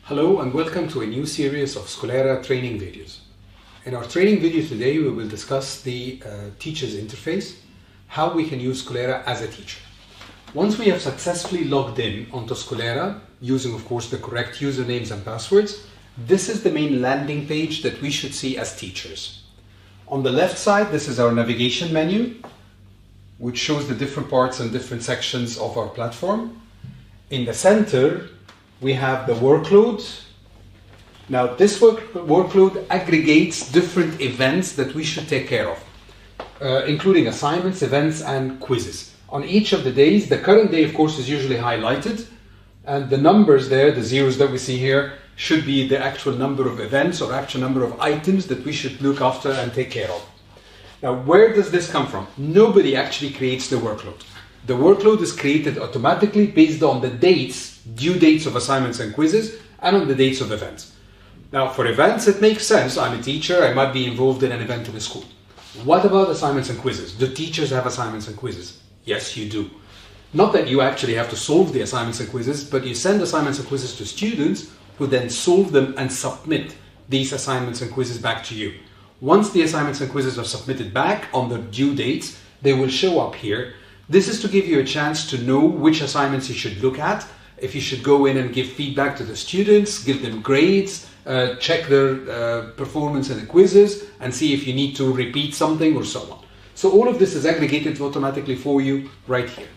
Hello and welcome to a new series of Skolera training videos. In our training video today we will discuss the teacher's interface, how we can use Skolera as a teacher. Once we have successfully logged in onto Skolera, using of course the correct usernames and passwords, this is the main landing page that we should see as teachers. On the left side, this is our navigation menu, which shows the different parts and different sections of our platform. In the center, we have the workload. Now this workload aggregates different events that we should take care of, including assignments, events, and quizzes. On each of the days, the current day of course is usually highlighted, and the numbers there, the zeros that we see here, should be the actual number of events or actual number of items that we should look after and take care of. Now where does this come from? Nobody actually creates the workload. The workload is created automatically based on the dates, due dates of assignments and quizzes, and on the dates of events. Now for events it makes sense. I'm a teacher, I might be involved in an event in a school. What about assignments and quizzes? Do teachers have assignments and quizzes? Yes, you do. Not that you actually have to solve the assignments and quizzes, but you send assignments and quizzes to students who then solve them and submit these assignments and quizzes back to you. Once the assignments and quizzes are submitted back on their due dates, they will show up here. This is to give you a chance to know which assignments you should look at, if you should go in and give feedback to the students, give them grades, check their performance in the quizzes, and see if you need to repeat something or so on. So all of this is aggregated automatically for you right here.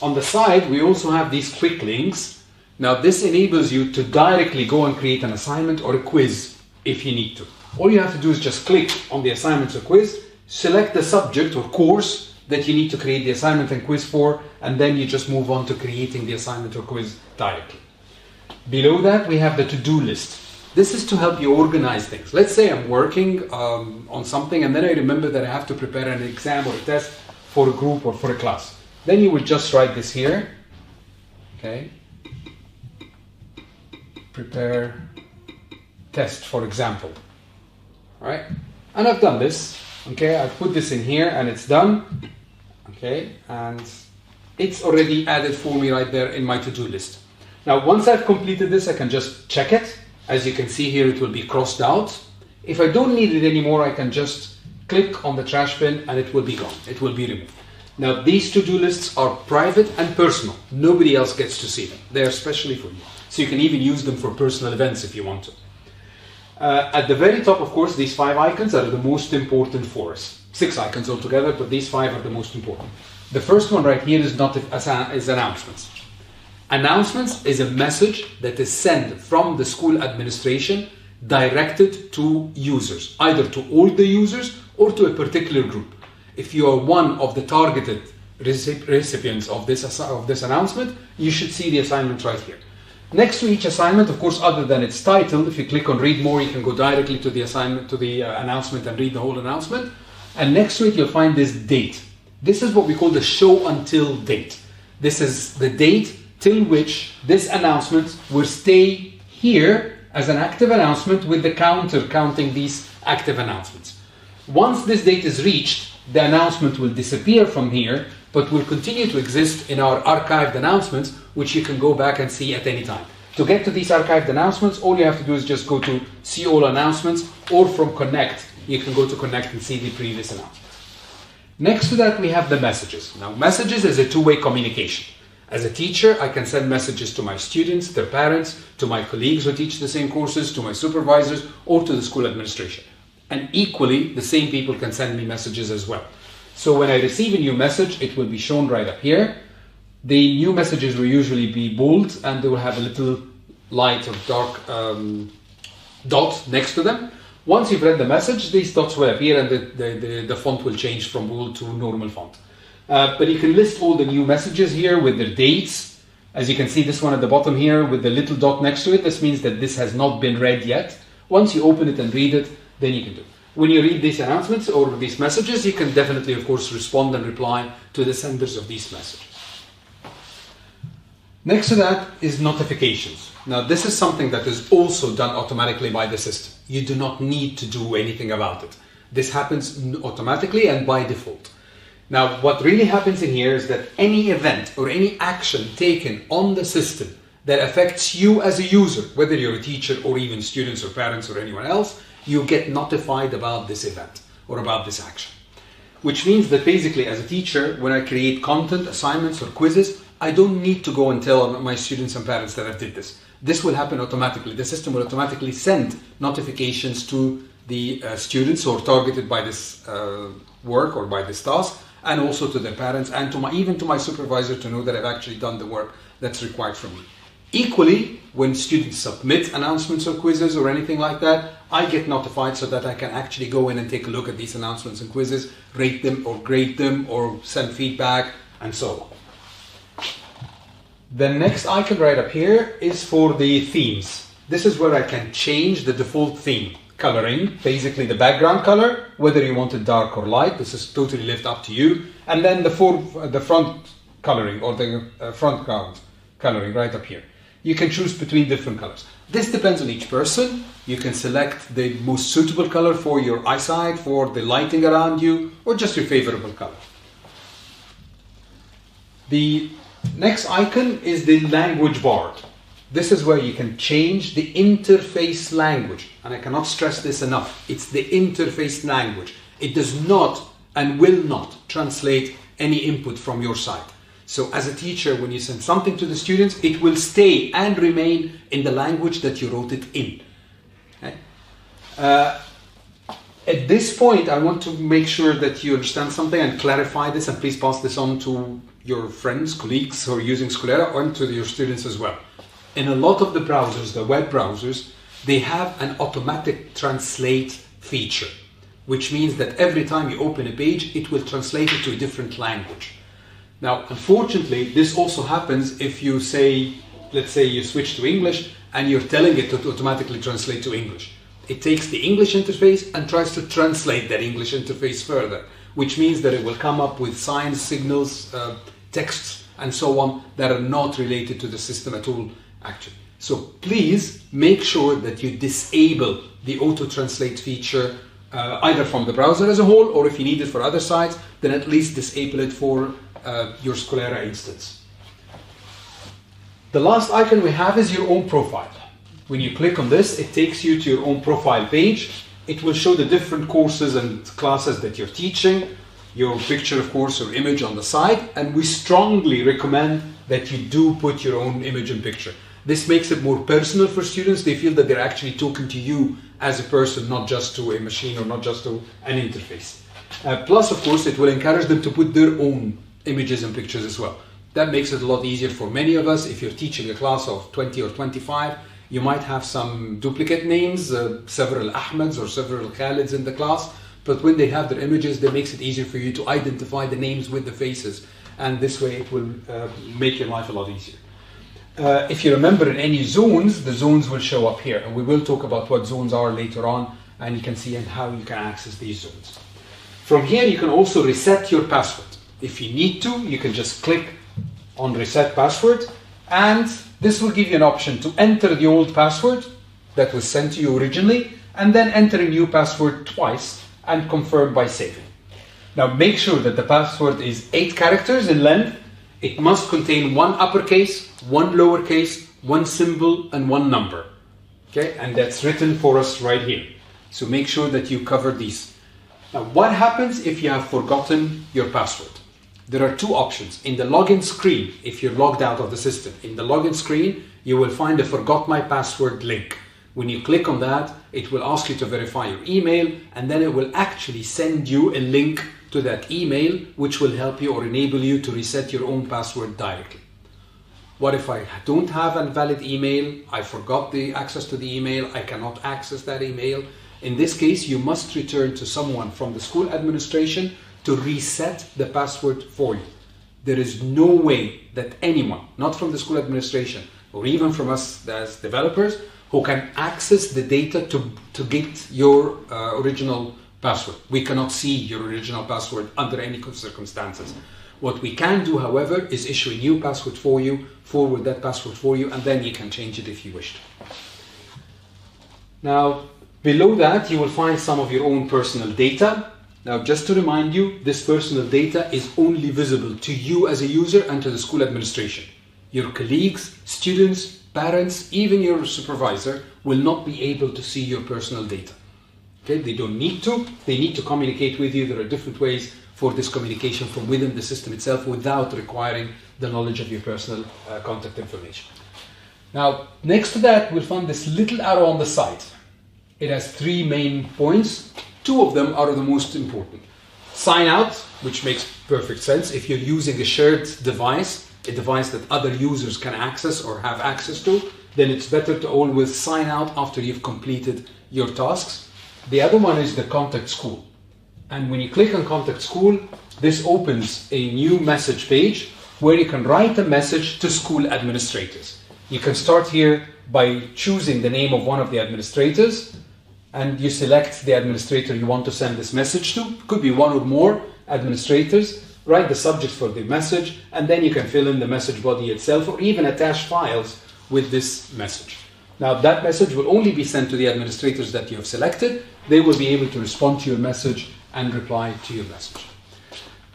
On the side, we also have these quick links. Now this enables you to directly go and create an assignment or a quiz if you need to. All you have to do is just click on the assignment or quiz, select the subject or course that you need to create the assignment and quiz for, and then you just move on to creating the assignment or quiz directly. Below that, we have the to-do list. This is to help you organize things. Let's say I'm working on something and then I remember that I have to prepare an exam or a test for a group or for a class. Then you will just write this here. Okay. Prepare test, for example. All right. And I've done this. Okay. I've put this in here and it's done. Okay, and it's already added for me right there in my to-do list. Now, once I've completed this, I can just check it. As you can see here, it will be crossed out. If I don't need it anymore, I can just click on the trash bin and it will be gone. It will be removed. Now, these to-do lists are private and personal. Nobody else gets to see them. They're especially for you. So you can even use them for personal events if you want to. At the very top, of course, these 5 icons are the most important for us. 6 icons altogether, but these 5 are the most important. The first one right here is announcements. Announcements is a message that is sent from the school administration directed to users, either to all the users or to a particular group. If you are one of the targeted recipients of this announcement, you should see the assignment right here. Next to each assignment, of course, other than its title, if you click on read more, you can go directly to the assignment, to the announcement and read the whole announcement. And next to it, you'll find this date. This is what we call the show until date. This is the date till which this announcement will stay here as an active announcement with the counter counting these active announcements. Once this date is reached, the announcement will disappear from here, but will continue to exist in our archived announcements, which you can go back and see at any time. To get to these archived announcements, all you have to do is just go to see all announcements, or from Connect, you can go to Connect and see the previous announcements. Next to that, we have the messages. Now, messages is a two-way communication. As a teacher, I can send messages to my students, their parents, to my colleagues who teach the same courses, to my supervisors, or to the school administration. And equally, the same people can send me messages as well. So when I receive a new message, it will be shown right up here. The new messages will usually be bold and they will have a little light or dark dot next to them. Once you've read the message, these dots will appear and the font will change from bold to normal font. But you can list all the new messages here with their dates. As you can see, this one at the bottom here with the little dot next to it, this means that this has not been read yet. Once you open it and read it, then you can do it. When you read these announcements or these messages, you can definitely, of course, respond and reply to the senders of these messages. Next to that is notifications. Now, this is something that is also done automatically by the system. You do not need to do anything about it. This happens automatically and by default. Now, what really happens in here is that any event or any action taken on the system that affects you as a user, whether you're a teacher or even students or parents or anyone else, you get notified about this event or about this action. Which means that basically as a teacher, when I create content, assignments or quizzes, I don't need to go and tell my students and parents that I did this. This will happen automatically. The system will automatically send notifications to the students who are targeted by this work or by this task, and also to their parents and to even to my supervisor to know that I've actually done the work that's required from me. Equally, when students submit announcements or quizzes or anything like that, I get notified so that I can actually go in and take a look at these announcements and quizzes, rate them or grade them or send feedback and so on. The next icon right up here is for the themes. This is where I can change the default theme. Coloring, basically the background color, whether you want it dark or light, this is totally left up to you. And then the front coloring or the front ground coloring right up here. You can choose between different colors. This depends on each person. You can select the most suitable color for your eyesight, for the lighting around you, or just your favorable color. The next icon is the language bar. This is where you can change the interface language. And I cannot stress this enough. It's the interface language. It does not and will not translate any input from your side. So as a teacher, when you send something to the students, it will stay and remain in the language that you wrote it in. Okay? At this point, I want to make sure that you understand something and clarify this, and please pass this on to your friends, colleagues who are using Skolera, and to your students as well. In a lot of the browsers, the web browsers, they have an automatic translate feature, which means that every time you open a page, it will translate it to a different language. Now, unfortunately, this also happens if you say, let's say you switch to English and you're telling it to automatically translate to English. It takes the English interface and tries to translate that English interface further, which means that it will come up with signs, signals, texts, and so on that are not related to the system at all, actually. So please make sure that you disable the auto-translate feature either from the browser as a whole, or if you need it for other sites, then at least disable it for your Skolera instance. The last icon we have is your own profile. When you click on this, it takes you to your own profile page. It will show the different courses and classes that you're teaching, your picture, of course, or image on the side, and we strongly recommend that you do put your own image and picture. This makes it more personal for students. They feel that they're actually talking to you as a person, not just to a machine or not just to an interface. Plus, of course, it will encourage them to put their own images and pictures as well. That makes it a lot easier for many of us. If you're teaching a class of 20 or 25, you might have some duplicate names, several Ahmeds or several Khalids in the class, but when they have their images, that makes it easier for you to identify the names with the faces, and this way it will make your life a lot easier. If you remember in any zones, the zones will show up here, and we will talk about what zones are later on, and you can see and how you can access these zones. From here, you can also reset your password. If you need to, you can just click on reset password, and this will give you an option to enter the old password that was sent to you originally, and then enter a new password twice and confirm by saving. Now make sure that the password is 8 characters in length. It must contain 1 uppercase, 1 lowercase, 1 symbol, and 1 number. Okay, and that's written for us right here. So make sure that you cover these. Now what happens if you have forgotten your password? There are 2 options. In the login screen, if you're logged out of the system, in the login screen, you will find a forgot my password link. When you click on that, it will ask you to verify your email, and then it will actually send you a link to that email, which will help you or enable you to reset your own password directly. What if I don't have a valid email? I forgot the access to the email. I cannot access that email. In this case, you must return to someone from the school administration to reset the password for you. There is no way that anyone, not from the school administration or even from us as developers, who can access the data to get your original password. We cannot see your original password under any circumstances. What we can do, however, is issue a new password for you, forward that password for you, and then you can change it if you wish to. Now, below that, you will find some of your own personal data. Now, just to remind you, this personal data is only visible to you as a user and to the school administration. Your colleagues, students, parents, even your supervisor will not be able to see your personal data. Okay? They don't need to. They need to communicate with you. There are different ways for this communication from within the system itself without requiring the knowledge of your personal contact information. Now, next to that, we'll find this little arrow on the side. It has 3 main points. 2 of them are the most important. Sign out, which makes perfect sense. If you're using a shared device, a device that other users can access or have access to, then it's better to always sign out after you've completed your tasks. The other one is the Contact School. And when you click on Contact School, this opens a new message page where you can write a message to school administrators. You can start here by choosing the name of one of the administrators, and you select the administrator you want to send this message to. It could be one or more administrators. Write the subject for the message, and then you can fill in the message body itself or even attach files with this message. Now, that message will only be sent to the administrators that you have selected. They will be able to respond to your message and reply to your message.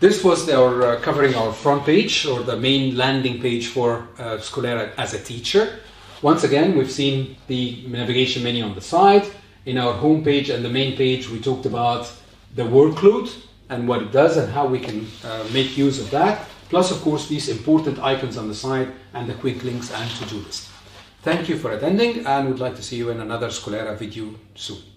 This was our covering our front page, or the main landing page for Skolera as a teacher. Once again, we've seen the navigation menu on the side. In our home page and the main page, we talked about the workload and what it does and how we can make use of that. Plus, of course, these important icons on the side and the quick links and to-do list. Thank you for attending, and we'd like to see you in another Skolera video soon.